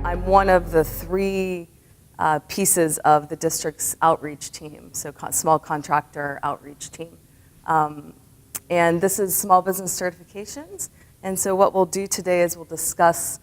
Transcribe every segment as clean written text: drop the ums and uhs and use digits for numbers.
I'm one of the three pieces of the district's outreach team, so small contractor outreach team. And this is small business certifications. And so what we'll do today is we'll discuss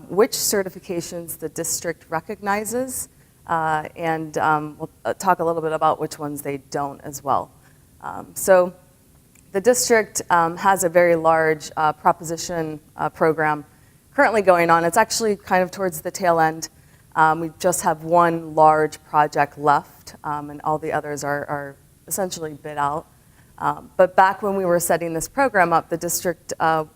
which certifications the district recognizes, and we'll talk a little bit about which ones they don't as well. So the district has a very large proposition program currently going on. It's actually kind of towards the tail end. We just have one large project left, and all the others are essentially bid out. But back when we were setting this program up, the district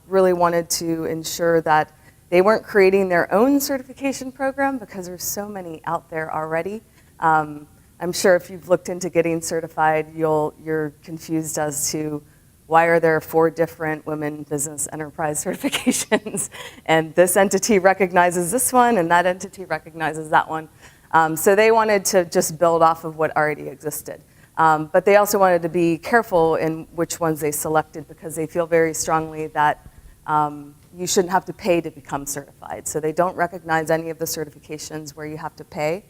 really wanted to ensure that they weren't creating their own certification program because there's so many out there already. I'm sure if you've looked into getting certified, you're confused as to why are there 4 different women business enterprise certifications, and this entity recognizes this one, and that entity recognizes that one. So they wanted to just build off of what already existed. But they also wanted to be careful in which ones they selected because they feel very strongly that you shouldn't have to pay to become certified. So they don't recognize any of the certifications where you have to pay.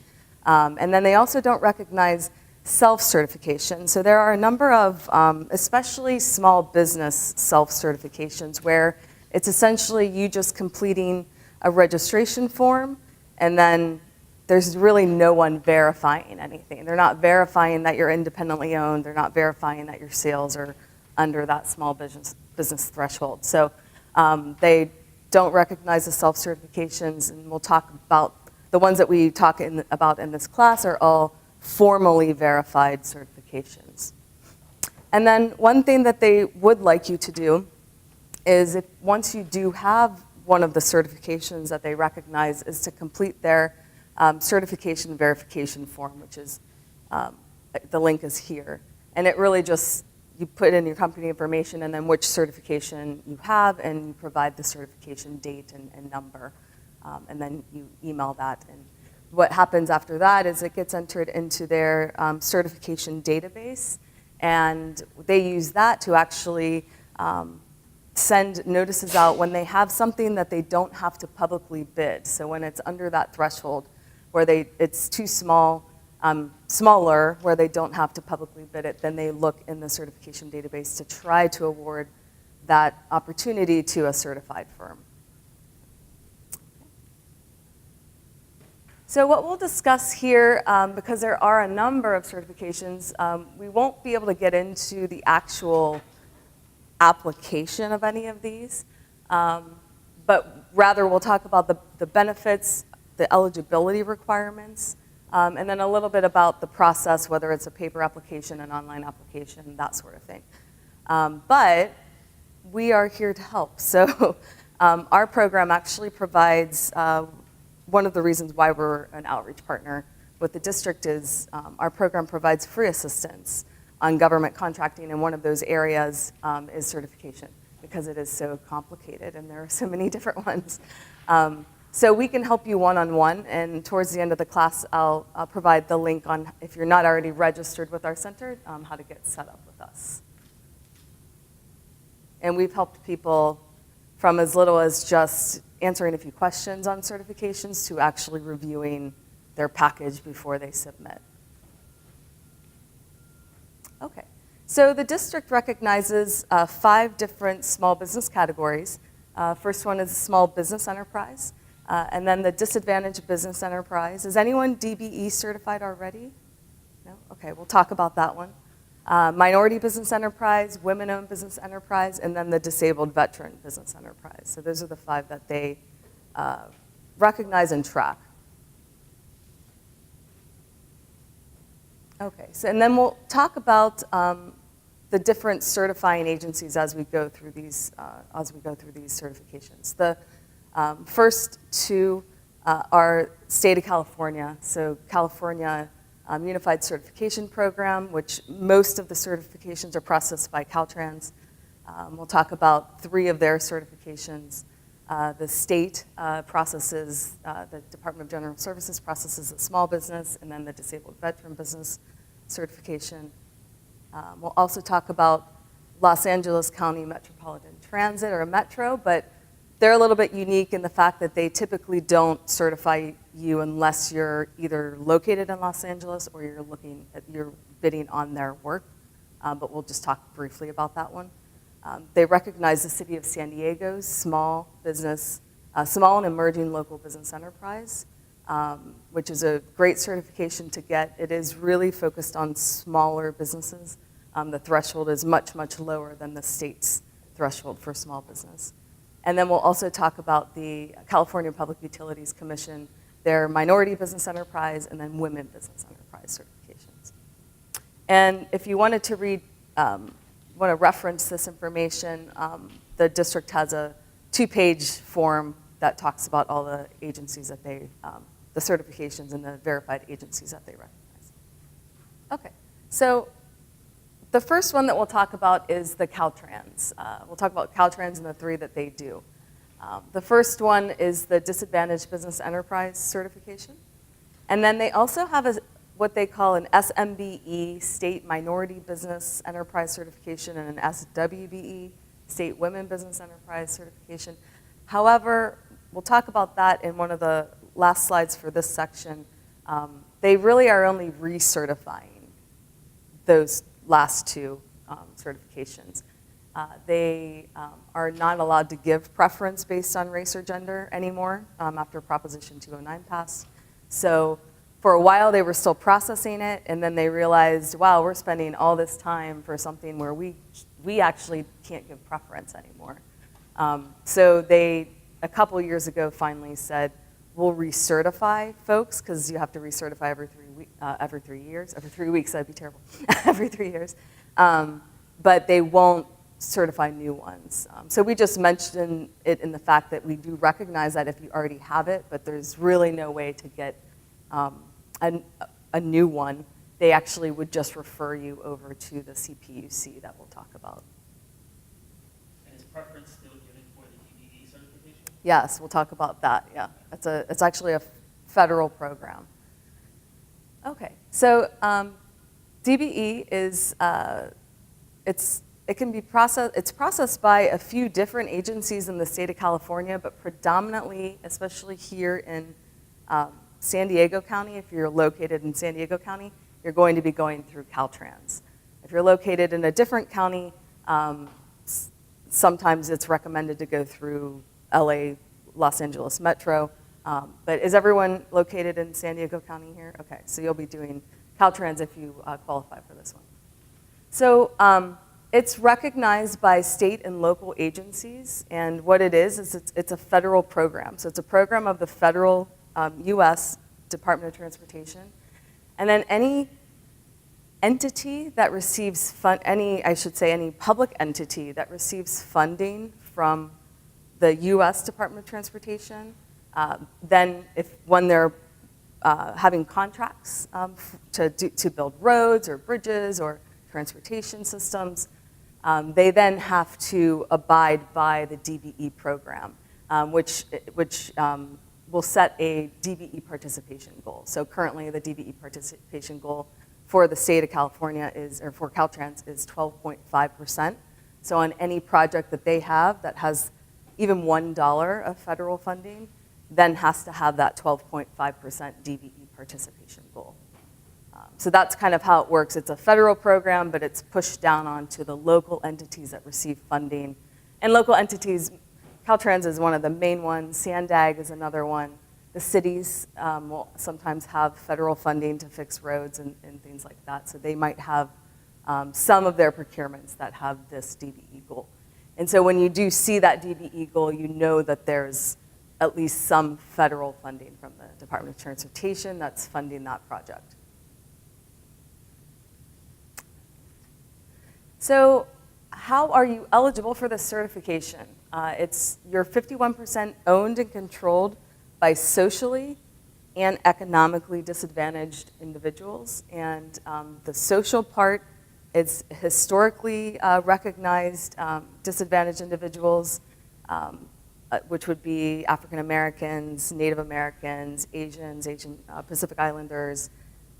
And then they also don't recognize self-certification. So there are a number of, especially small business self-certifications where it's essentially you just completing a registration form and then there's really no one verifying anything. They're not verifying that you're independently owned. They're not verifying that your sales are under that small business threshold. So they don't recognize the self-certifications, and we'll talk about the ones that we talk about in this class are all formally verified certifications. And then one thing that they would like you to do is once you do have one of the certifications that they recognize is to complete their certification verification form, which is, the link is here. And it really just, you put in your company information and then which certification you have, and you provide the certification date and number, and then you email that. And what happens after that is it gets entered into their certification database, and they use that to actually send notices out when they have something that they don't have to publicly bid. So when it's under that threshold where it's too small, smaller, where they don't have to publicly bid it, then they look in the certification database to try to award that opportunity to a certified firm. So what we'll discuss here, because there are a number of certifications, we won't be able to get into the actual application of any of these, but rather we'll talk about the benefits, the eligibility requirements, and then a little bit about the process, whether it's a paper application, an online application, that sort of thing. But we are here to help. So our program actually provides, one of the reasons why we're an outreach partner with the district is our program provides free assistance on government contracting, and one of those areas is certification because it is so complicated and there are so many different ones. So we can help you one-on-one, and towards the end of the class, I'll provide the link on, if you're not already registered with our center, how to get set up with us. And we've helped people from as little as just answering a few questions on certifications to actually reviewing their package before they submit. Okay, so the district recognizes 5 different small business categories. First one is small business enterprise, and then the disadvantaged business enterprise. Is anyone DBE certified already? No? Okay, we'll talk about that one. Minority business enterprise, women-owned business enterprise, and then the disabled veteran business enterprise. So those are the 5 that they recognize and track. Okay, so and then we'll talk about the different certifying agencies as we go through these certifications. The first 2 are state of California. So California Unified Certification Program, which most of the certifications are processed by Caltrans. We'll talk about 3 of their certifications. The state processes, the Department of General Services processes a small business, and then the disabled veteran business certification. We'll also talk about Los Angeles County Metropolitan Transit, or Metro, but they're a little bit unique in the fact that they typically don't certify you unless you're either located in Los Angeles or you're bidding on their work, but we'll just talk briefly about that one. They recognize the city of San Diego's small and emerging local business enterprise, which is a great certification to get. It is really focused on smaller businesses. The threshold is much, much lower than the state's threshold for small business. And then we'll also talk about the California Public Utilities Commission, their minority business enterprise, and then women business enterprise certifications. And if you wanted to want to reference this information, the district has a 2-page form that talks about all the agencies that the certifications and the verified agencies that they recognize. Okay, so the first one that we'll talk about is the Caltrans. We'll talk about Caltrans and the 3 that they do. The first one is the Disadvantaged Business Enterprise certification. And then they also have what they call an SMBE, State Minority Business Enterprise certification, and an SWBE, State Women Business Enterprise certification. However, we'll talk about that in one of the last slides for this section. They really are only recertifying those last 2 certifications. They are not allowed to give preference based on race or gender anymore after Proposition 209 passed. So for a while they were still processing it, and then they realized, wow, we're spending all this time for something where we actually can't give preference anymore. So they, a couple years ago, finally said, we'll recertify folks, because you have to recertify every 3 years. Every 3 weeks, that'd be terrible. Every 3 years. But they won't certify new ones. So we just mentioned it in the fact that we do recognize that if you already have it, but there's really no way to get a new one. They actually would just refer you over to the CPUC that we'll talk about. And is preference still given for the DBE certification? Yes, we'll talk about that, yeah. It's actually a federal program. Okay, so DBE is, it's processed by a few different agencies in the state of California, but predominantly, especially here in San Diego County, if you're located in San Diego County, you're going to be going through Caltrans. If you're located in a different county, sometimes it's recommended to go through LA, Los Angeles Metro. But is everyone located in San Diego County here? Okay, so you'll be doing Caltrans if you qualify for this one. So it's recognized by state and local agencies, and what it is it's a federal program. So it's a program of the federal U.S. Department of Transportation. And then any entity that receives any public entity that receives funding from the U.S. Department of Transportation, then when they're having contracts to build roads or bridges or transportation systems, they then have to abide by the DBE program, which will set a DBE participation goal. So currently the DBE participation goal for the state of California for Caltrans is 12.5%. So on any project that they have that has even $1 of federal funding, then has to have that 12.5% DBE participation goal. So that's kind of how it works. It's a federal program, but it's pushed down onto the local entities that receive funding. And local entities, Caltrans is one of the main ones, Sandag is another one. The cities will sometimes have federal funding to fix roads and things like that. So they might have some of their procurements that have this DBE goal. And so when you do see that DBE goal, you know that there's at least some federal funding from the Department of Transportation that's funding that project. So how are you eligible for this certification? You're 51% owned and controlled by socially and economically disadvantaged individuals. And the social part is historically recognized disadvantaged individuals, which would be African Americans, Native Americans, Asians, Pacific Islanders,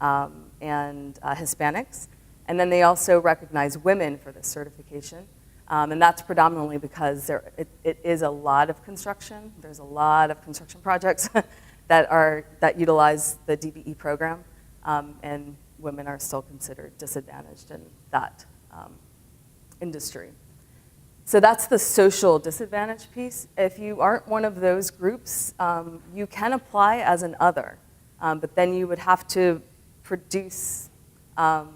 and Hispanics. And then they also recognize women for this certification. And that's predominantly because it is a lot of construction. There's a lot of construction projects that utilize the DBE program, and women are still considered disadvantaged in that industry. So that's the social disadvantage piece. If you aren't one of those groups, you can apply as an other, but then you would have to produce a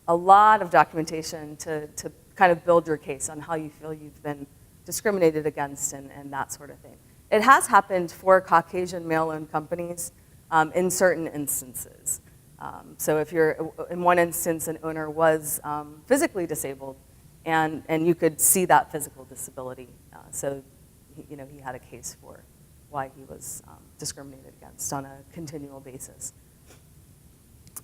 lot of documentation to kind of build your case on how you feel you've been discriminated against and that sort of thing. It has happened for Caucasian male-owned companies in certain instances. So if you're, in one instance, an owner was physically disabled, and you could see that physical disability. So he had a case for why he was discriminated against on a continual basis.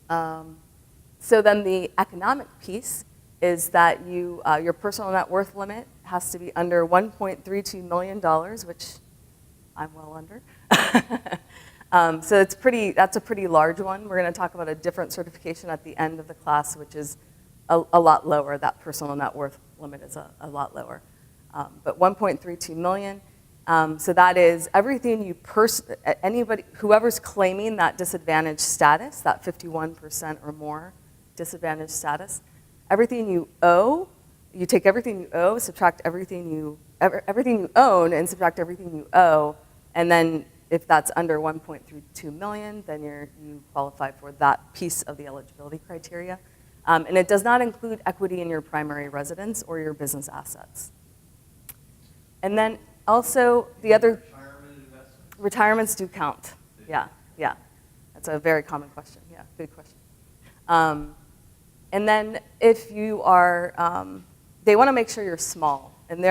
So then the economic piece is that your personal net worth limit has to be under $1.32 million, which I'm well under. So that's a pretty large one. We're going to talk about a different certification at the end of the class, which is a lot lower. That personal net worth limit is a lot lower. But 1.32 million, so that is everything whoever's claiming that disadvantaged status, that 51% or more disadvantaged status, everything you owe, you take everything you owe, subtract everything you own, and subtract everything you owe, and then if that's under 1.32 million, then you qualify for that piece of the eligibility criteria. And it does not include equity in your primary residence or your business assets. And then also the other retirements do count. Yeah. That's a very common question. Yeah, good question. And then if you are, they want to make sure you're small, and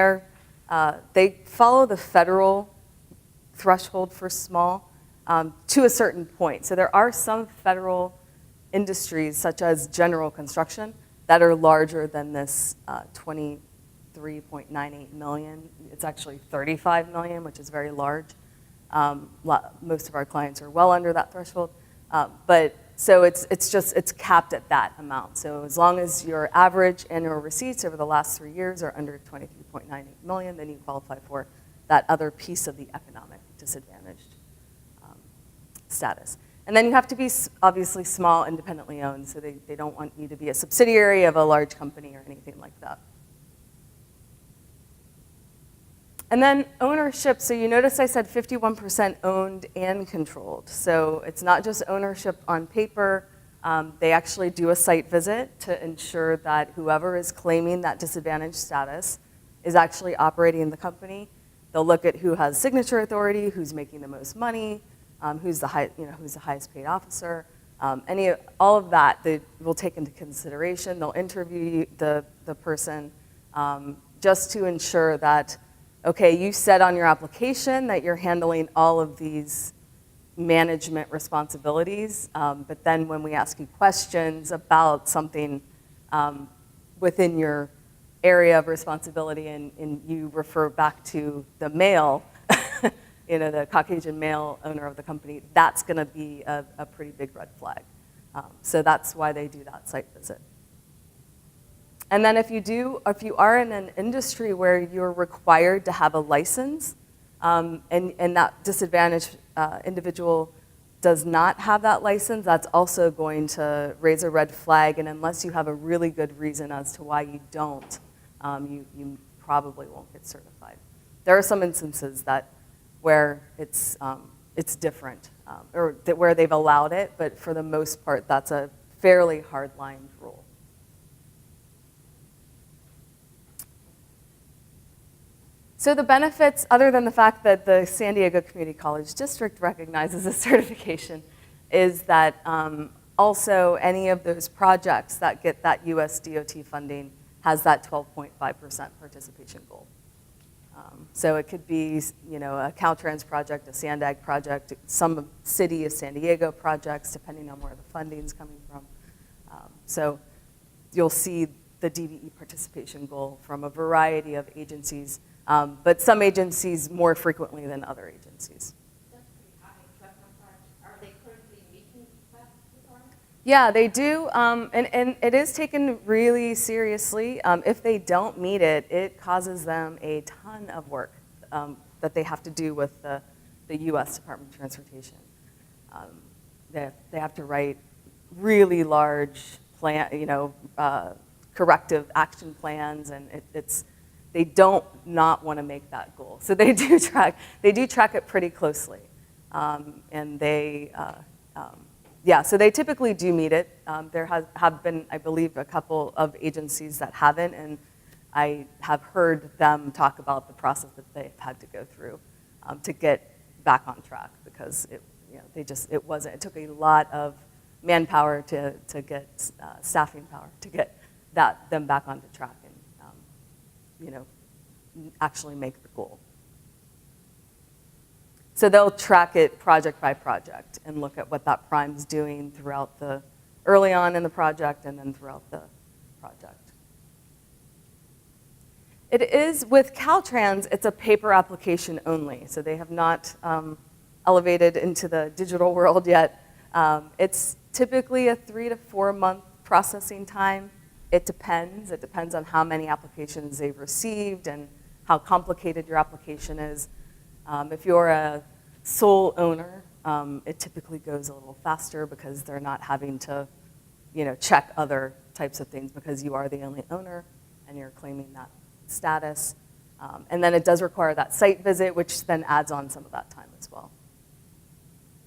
they follow the federal threshold for small to a certain point. So there are some federal industries, such as general construction, that are larger than this 23.98 million. It's actually 35 million, which is very large. Most of our clients are well under that threshold. But so it's capped at that amount. So as long as your average annual receipts over the last 3 years are under 23.98 million, then you qualify for that other piece of the economic disadvantaged status. And then you have to be obviously small, independently owned, so they don't want you to be a subsidiary of a large company or anything like that. And then ownership, so you notice I said 51% owned and controlled. So it's not just ownership on paper. They actually do a site visit to ensure that whoever is claiming that disadvantaged status is actually operating the company. They'll look at who has signature authority, who's making the most money, who's the highest paid officer. All of that they will take into consideration. They'll interview the person just to ensure that, okay, you said on your application that you're handling all of these management responsibilities, but then when we ask you questions about something within your area of responsibility and you refer back to the male, the Caucasian male owner of the company, that's going to be a pretty big red flag. So that's why they do that site visit. And then if you are in an industry where you're required to have a license, and that disadvantaged individual does not have that license, that's also going to raise a red flag. And unless you have a really good reason as to why you don't, you probably won't get certified. There are some instances where it's different, or where they've allowed it, but for the most part, that's a fairly hard-lined rule. So the benefits, other than the fact that the San Diego Community College District recognizes this certification, is that also any of those projects that get that US DOT funding has that 12.5% participation goal. So it could be, a Caltrans project, a Sandag project, some city of San Diego projects, depending on where the funding's coming from. So you'll see the DBE participation goal from a variety of agencies, but some agencies more frequently than other agencies. That's pretty high. Are they currently meeting that requirement? Yeah, they do, and it is taken really seriously. If they don't meet it, it causes them a ton of work that they have to do with the U.S. Department of Transportation. They have to write really large corrective action plans, and they don't not want to make that goal. So they do track it pretty closely, and so they typically do meet it. There have been, I believe, a couple of agencies that haven't, and I have heard them talk about the process that they've had to go through to get back on track, because it took a lot of manpower to get staffing power to get them back onto track and actually make the goal. So they'll track it project by project and look at what that prime's doing early on in the project and then throughout the project. It is, with Caltrans, it's a paper application only, so they have not elevated into the digital world yet. It's typically a 3 to 4 month processing time. It depends. It depends on how many applications they've received and how complicated your application is. If you're a sole owner, it typically goes a little faster because they're not having to, check other types of things because you are the only owner and you're claiming that status. And then it does require that site visit, which then adds on some of that time as well.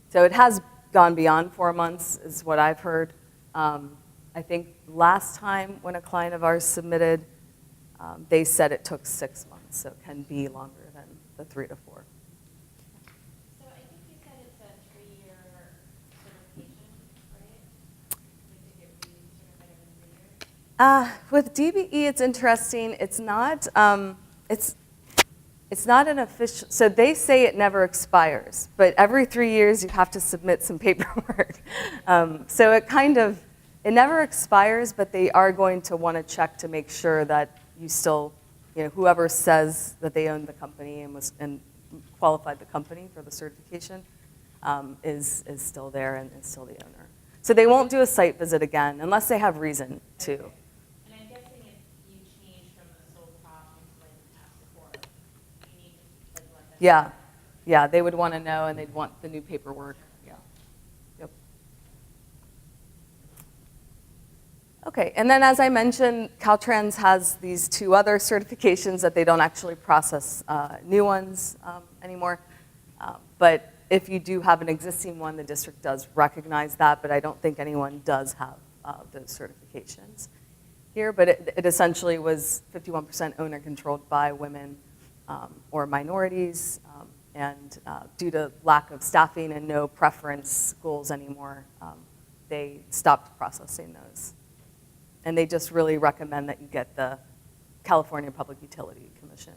So it has gone beyond 4 months, is what I've heard. I think last time when a client of ours submitted, they said it took 6 months, so it can be longer than the 3 to 4. So I think you said it's a 3-year certification, right? Like to get recertified every 3 years? With DBE, it's interesting. It's not an official, so they say it never expires, but every 3 years you have to submit some paperwork. So it never expires, but they are going to want to check to make sure that you still, whoever says that they own the company and qualified the company for the certification is still there and is still the owner. So they won't do a site visit again unless they have reason to. And I'm guessing if you change from a sole prop into like an S corp, you need to let them know. Yeah, they would want to know, and they'd want the new paperwork. Yeah. Yep. Okay, and then as I mentioned, Caltrans has these 2 other certifications that they don't actually process new ones anymore. But if you do have an existing one, the district does recognize that, but I don't think anyone does have those certifications here. But it essentially was 51% owner controlled by women or minorities, and due to lack of staffing and no preference goals anymore, they stopped processing those. And they just really recommend that you get the California Public Utility Commission